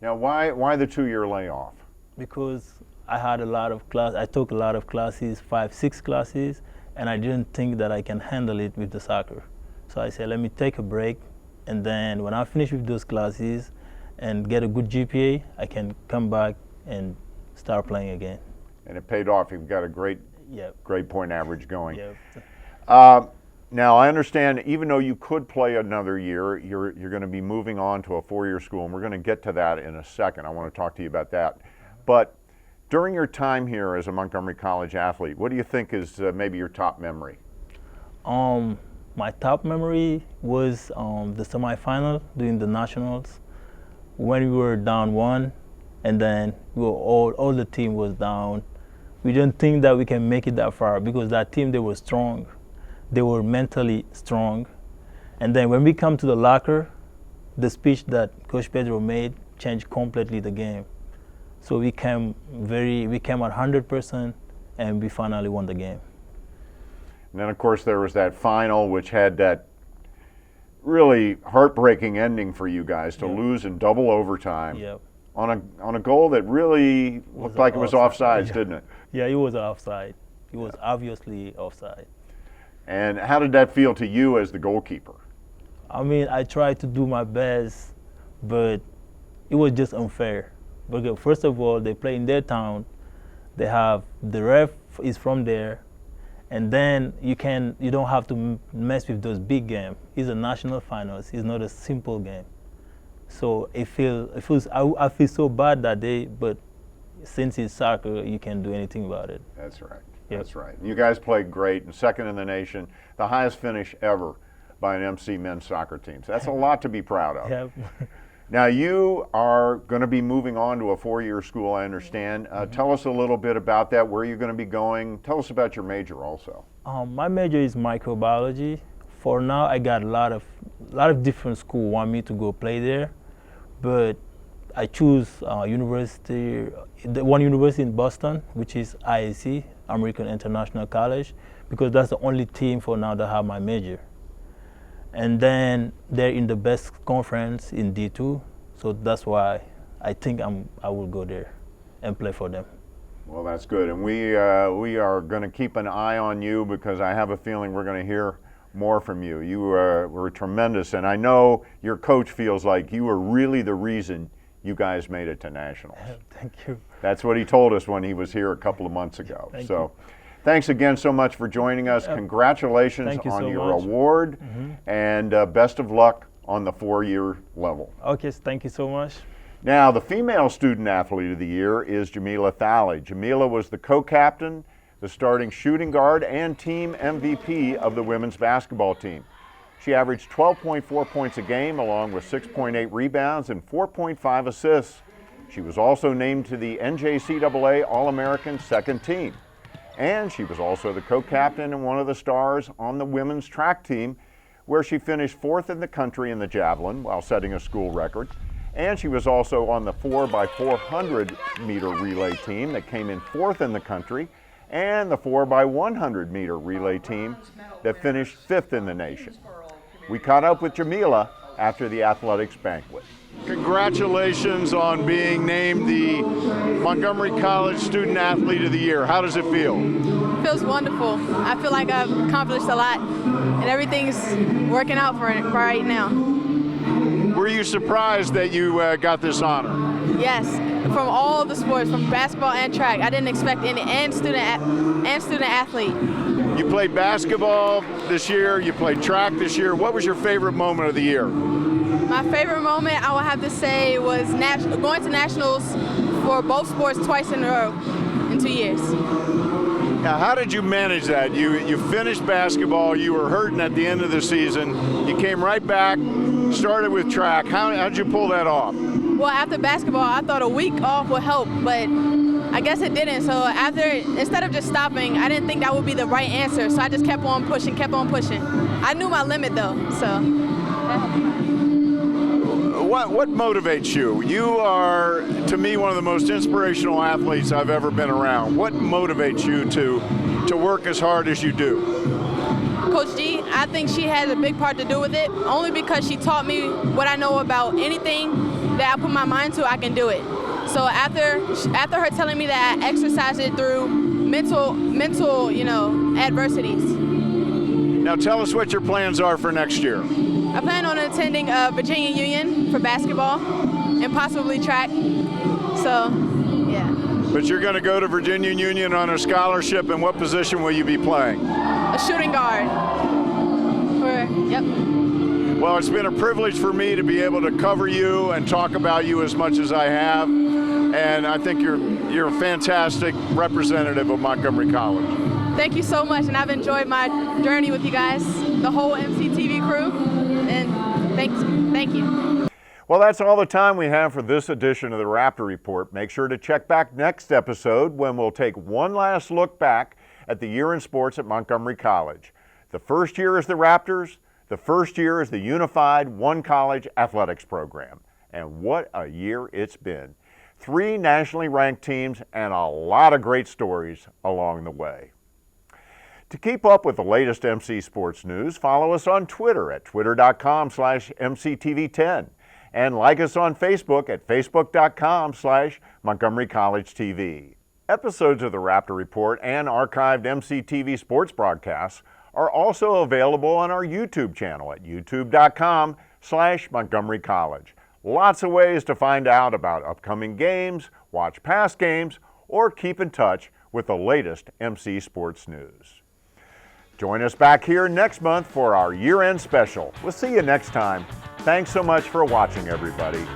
Now, why the 2-year layoff? Because I had a lot of class. I took a lot of classes, 5, 6 classes, and I didn't think that I can handle it with the soccer. So I said, let me take a break, and then when I finish with those classes and get a good GPA, I can come back and start playing again. And it paid off. You've got a great point average going. Yep. Now, I understand, even though you could play another year, you're going to be moving on to a 4-year school, and we're going to get to that in a second. I want to talk to you about that. But during your time here as a Montgomery College athlete, what do you think is maybe your top memory? My top memory was the semifinal during the nationals, when we were down 1, and then all the team was down. We didn't think that we can make it that far, because that team, they were strong. They were mentally strong. And then when we come to the locker, the speech that Coach Pedro made changed completely the game. So we came at 100%, and we finally won the game. And then, of course, there was that final, which had that really heartbreaking ending for you guys to lose in double overtime. Yep. On a goal that really looked like it was offsides, didn't it? Yeah, it was offside. It was obviously offside. And how did that feel to you as the goalkeeper? I tried to do my best, but it was just unfair. Because first of all, they play in their town. They have the ref is from there, and then you don't have to mess with those big games. It's a national finals. It's not a simple game. So I feel so bad that day, but since it's soccer, you can't do anything about it. That's right. Yep. That's right. You guys played great, and second in the nation, the highest finish ever by an MC men's soccer team. So that's a lot to be proud of. Yep. Now, you are going to be moving on to a 4-year school, I understand. Tell us a little bit about that, where you're going to be going. Tell us about your major also. My major is microbiology. For now, I got a lot of different schools want me to go play there, but I choose the one university in Boston, which is IAC, American International College, because that's the only team for now that have my major. And then they're in the best conference in D2, so that's why I think I will go there and play for them. Well, that's good, and we are going to keep an eye on you, because I have a feeling we're going to hear more from you. You were tremendous, and I know your coach feels like you were really the reason you guys made it to nationals. Thank you. That's what he told us when he was here a couple of months ago. Thank you. Thanks again so much for joining us. Congratulations on your award, and best of luck on the 4-year level. Okay, thank you so much. Now, the female student athlete of the year is Jameelah Thalley. Jameelah was the co-captain, the starting shooting guard, and team MVP of the women's basketball team. She averaged 12.4 points a game, along with 6.8 rebounds and 4.5 assists. She was also named to the NJCAA All-American second team. And she was also the co-captain and one of the stars on the women's track team, where she finished 4th in the country in the javelin while setting a school record. And she was also on the 4x400 meter relay team that came in 4th in the country, and the 4x100 meter relay team that finished 5th in the nation. We caught up with Jameelah after the athletics banquet. Congratulations on being named the Montgomery College Student Athlete of the Year. How does it feel? It feels wonderful. I feel like I've accomplished a lot, and everything's working out for right now. Were you surprised that you got this honor? Yes, from all the sports, from basketball and track. I didn't expect any, and student athlete. You played basketball this year, you played track this year. What was your favorite moment of the year? My favorite moment, I would have to say, was going to nationals for both sports twice in a row in 2 years. Now, how did you manage that? You finished basketball, you were hurting at the end of the season, you came right back, started with track. How did you pull that off? Well, after basketball, I thought a week off would help, but I guess it didn't. So instead of just stopping, I didn't think that would be the right answer. So I just kept on pushing. I knew my limit though, so. What motivates you? You are, to me, one of the most inspirational athletes I've ever been around. What motivates you to work as hard as you do? Coach G, I think she has a big part to do with it, only because she taught me what I know about anything that I put my mind to, I can do it. So after her telling me that, I exercise it through mental, adversities. Now tell us what your plans are for next year. I plan on attending Virginia Union for basketball and possibly track. So, yeah. But you're going to go to Virginia Union on a scholarship, and what position will you be playing? A shooting guard. Yep. Well, it's been a privilege for me to be able to cover you and talk about you as much as I have, and I think you're a fantastic representative of Montgomery College. Thank you so much, and I've enjoyed my journey with you guys, the whole MCTV crew, and thank you. Well, that's all the time we have for this edition of the Raptor Report. Make sure to check back next episode when we'll take one last look back at the year in sports at Montgomery College. The first year as the Raptors, the first year as the unified one-college athletics program. And what a year it's been. 3 nationally ranked teams and a lot of great stories along the way. To keep up with the latest MC sports news, follow us on Twitter at twitter.com/MCTV10 and like us on Facebook at facebook.com/Montgomery College TV. Episodes of the Raptor Report and archived MCTV sports broadcasts are also available on our YouTube channel at youtube.com/Montgomery College. Lots of ways to find out about upcoming games, watch past games, or keep in touch with the latest MC sports news. Join us back here next month for our year-end special. We'll see you next time. Thanks so much for watching, everybody.